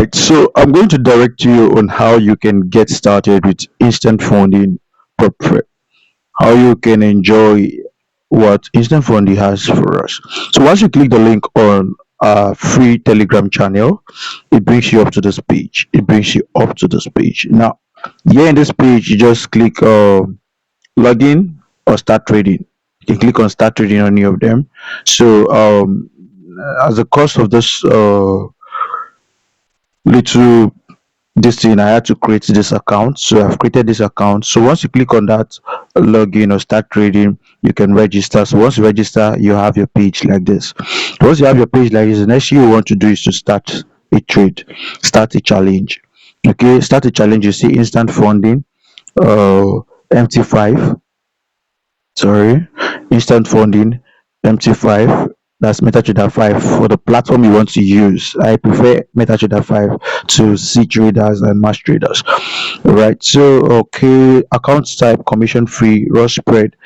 Right, so I'm going to direct you on how you can get started with instant funding Propfirm, how you can enjoy what instant funding has for us. So once you click the link on our free Telegram channel, it brings you up to this page. It brings you up to this page. Now, here in this page, you just click login or start trading. You can click on start trading on any of them. So as a cost of this little this thing, I had to create this account. So I've created this account. So once you click on that login or start trading, you can register. So once you register, you have your page like this. Once you have your page like this, the next thing you want to do is to start a trade, start a challenge. Okay, start a challenge. You see instant funding, MT5, sorry, instant funding, MT5. That's MetaTrader 5 for the platform you want to use. I prefer MetaTrader 5 to C traders and mass traders. All right. So, okay, account type commission free, raw spread,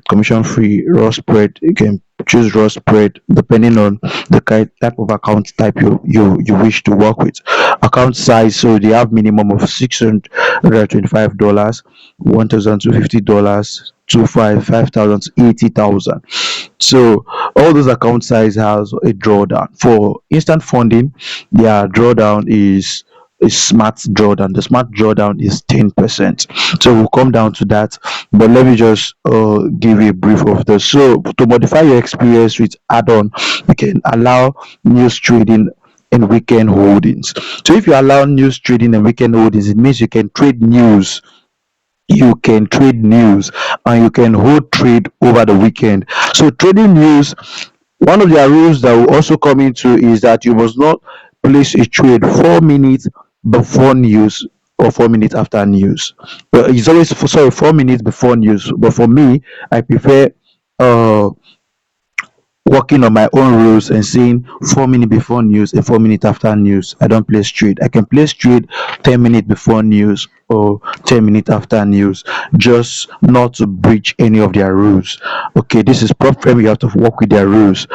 commission free, raw spread. You can choose raw spread depending on the type of account type you wish to work with. Account size, so they have minimum of $625, $1,250, 5,000, 80,000. So all those account size has a drawdown. For instant funding, their drawdown is a smart drawdown. The smart drawdown is 10%. So we'll come down to that. But let me just give you a brief of this. So to modify your experience with add-on, you can allow news trading and weekend holdings. So if you allow news trading and weekend holdings, it means you can trade news and you can hold trade over the weekend. So trading news, one of their rules that will also come into is that you must not place a trade 4 minutes before news or 4 minutes after news. It's always 4 minutes before news, but for me, I prefer uh working on my own rules and saying 4 minutes before news and 4 minutes after news. I don't place trade. I can place trade 10 minutes before news or 10 minutes after news, just not to breach any of their rules. Okay, this is Propfirm. You have to work with their rules.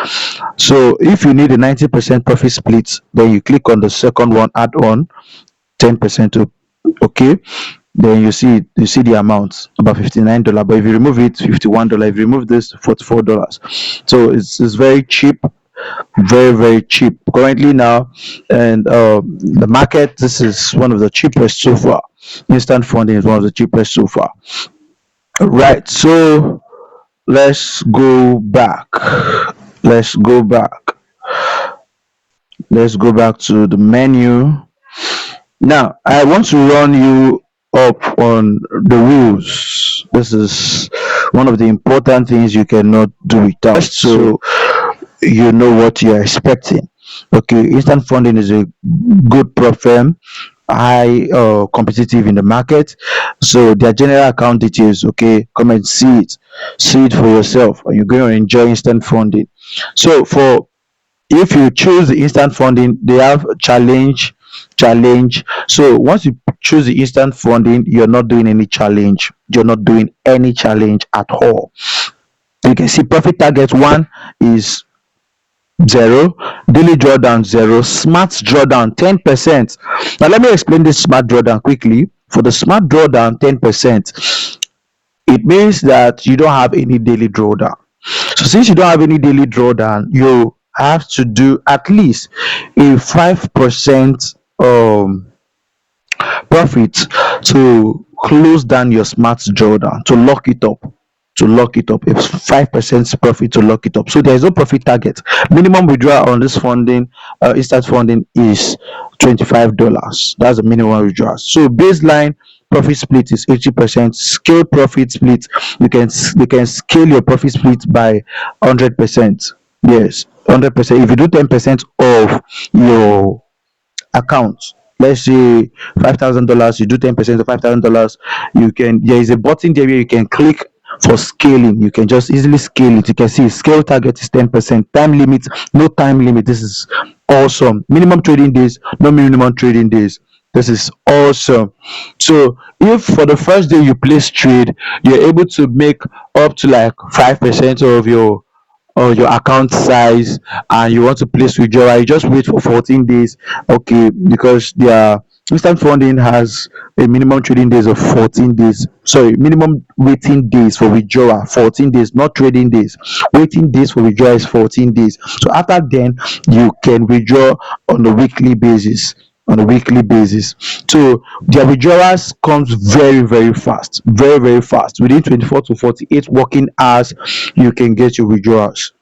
So if you need a 90% profit split, then you click on the second one, add on 10% to okay. Then you see the amount about $59, but if you remove it, $51. If you remove this, $44. So it's very cheap, very very cheap currently now. And the market, this is one of the cheapest so far. Instant funding is one of the cheapest so far. Right, so let's go back. let's go back let's go back to the menu. Now, I want to run you up on the rules. This is one of the important things you cannot do without. So you know what you're expecting. Okay, instant funding is a good prop firm, high competitive in the market. So their general account details, okay, come and see it for yourself, and you're going to enjoy instant funding. So for if you choose the instant funding, they have challenge. So once you choose the instant funding, you're not doing any challenge. You're not doing any challenge at all. You can see profit target one is zero, daily drawdown zero, smart drawdown 10%. Now let me explain this smart drawdown quickly. For the smart drawdown 10%, it means that you don't have any daily drawdown. So since you don't have any daily drawdown, you have to do at least a 5% profit to close down your smart drawdown, to lock it up. It's 5% profit to lock it up. So there is no profit target. Minimum withdrawal on this funding, instant funding, is $25. That's the minimum withdrawal. So baseline profit split is 80%. Scale profit split, you can scale your profit split by 100%. Yes, 100%. If you do 10% of your account, let's say $5,000, you do 10% of $5,000, there is a button there where you can click for scaling. You can just easily scale it. You can see scale target is 10%. Time limit, no time limit. This is awesome. Minimum trading days, no minimum trading days. This is awesome. So if for the first day you place trade, you're able to make up to like 5% of your or your account size and you want to place withdrawal, you just wait for 14 days. Okay, because their instant funding has a minimum trading days of 14 days. Sorry, minimum waiting days for withdrawal 14 days, not trading days. Waiting days for withdrawal is 14 days. So after then, you can withdraw on a weekly basis. On a weekly basis. So their withdrawals comes very fast, very fast. Within 24 to 48 working hours, you can get your withdrawals.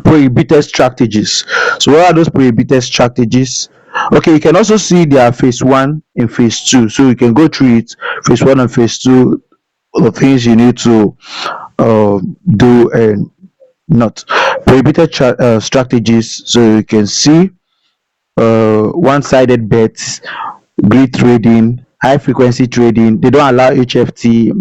Prohibited strategies. So what are those prohibited strategies? Okay, you can also see their phase one and phase two. So you can go through it, phase one and phase two, the things you need to do and not. Prohibited strategies. So you can see one-sided bets, greed trading, high frequency trading. They don't allow HFT.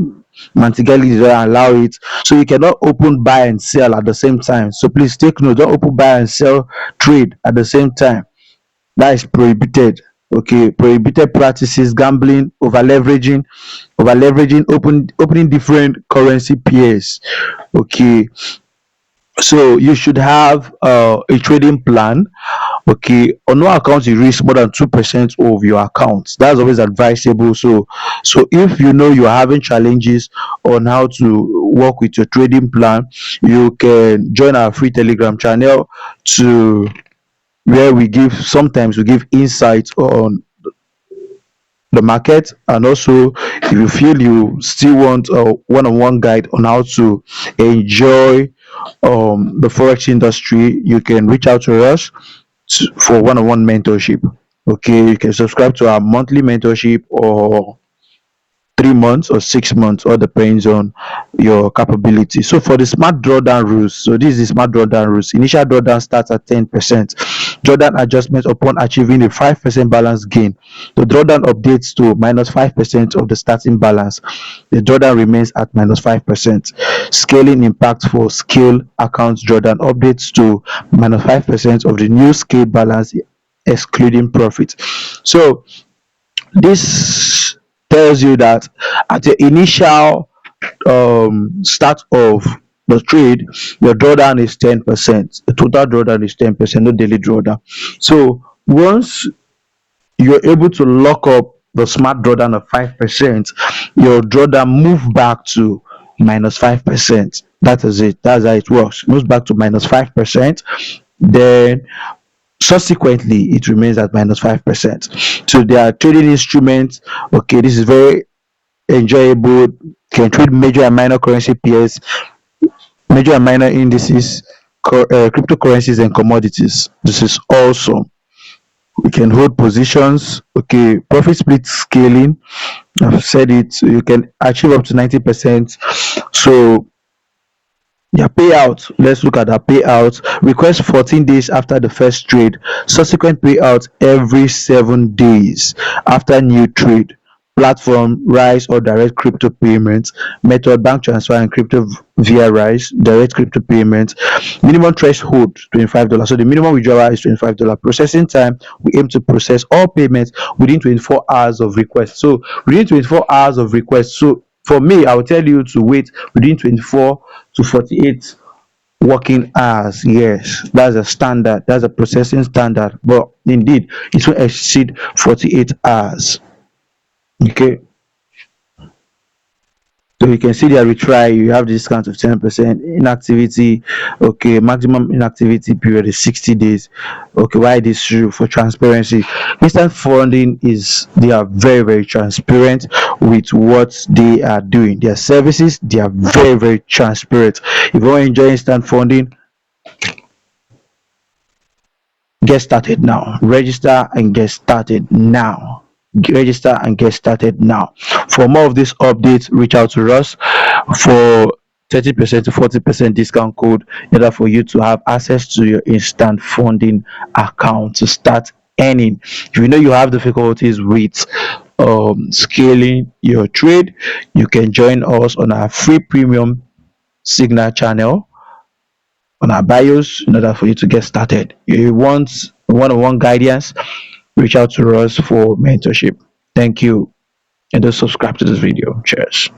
Mantigali don't allow it. So you cannot open buy and sell at the same time. So please take note. Don't open buy and sell trade at the same time. That is prohibited. Okay, prohibited practices, gambling, over leveraging, opening different currency pairs. Okay, so you should have a trading plan. Okay, on no account you risk more than 2% of your account. That's always advisable. So if you know you're having challenges on how to work with your trading plan, you can join our free telegram channel, to where we give insights on the market. And also, if you feel you still want a one-on-one guide on how to enjoy the forex industry, you can reach out to us for one-on-one mentorship. Okay, you can subscribe to our monthly mentorship, or 3 months or 6 months, all depends on your capability. So for the smart drawdown rules, so this is the smart drawdown rules. Initial drawdown starts at 10%. Drawdown adjustment upon achieving a 5% balance gain. The drawdown updates to minus 5% of the starting balance. The drawdown remains at minus 5%. Scaling impact for scale accounts drawdown updates to minus 5% of the new scale balance, excluding profit. So this tells you that at the initial start of the trade, your drawdown is 10%. The total drawdown is 10%, no daily drawdown. So once you're able to lock up the smart drawdown of 5%, your drawdown move back to minus 5%. That is it. That's how it works. Moves back to minus 5%. Then subsequently it remains at minus 5%. So there are trading instruments. Okay, this is very enjoyable. Can trade major and minor currency pairs, major and minor indices, cryptocurrencies and commodities. This is awesome. We can hold positions. Okay, profit split scaling, I've said it. You can achieve up to 90%. So their payout, let's look at their payout. Request 14 days after the first trade. Subsequent payout every 7 days after new trade. Platform, Rise or direct crypto payments. Method, bank transfer and crypto via Rise, direct crypto payments. Minimum threshold $25. So the minimum withdrawal is $25. Processing time, we aim to process all payments within 24 hours of request. So within 24 hours of request. So for me, I will tell you to wait within 24 to 48 working hours. Yes, that's a standard, that's a processing standard, but indeed it will exceed 48 hours. Okay, so you can see their retry, you have discount of 10%. Inactivity, okay, maximum inactivity period is 60 days. Okay, why this true? For transparency. Instant funding is, they are very transparent with what they are doing. Their services, they are very transparent. If you want to enjoy instant funding, get started now. Register and get started now. Register and get started now. For more of these updates, reach out to us for 30% to 40% discount code in order for you to have access to your instant funding account to start earning. If you know you have difficulties with scaling your trade, you can join us on our free premium signal channel on our bios in order for you to get started. If you want one-on-one guidance, reach out to us for mentorship. Thank you, and do subscribe to this video. Cheers.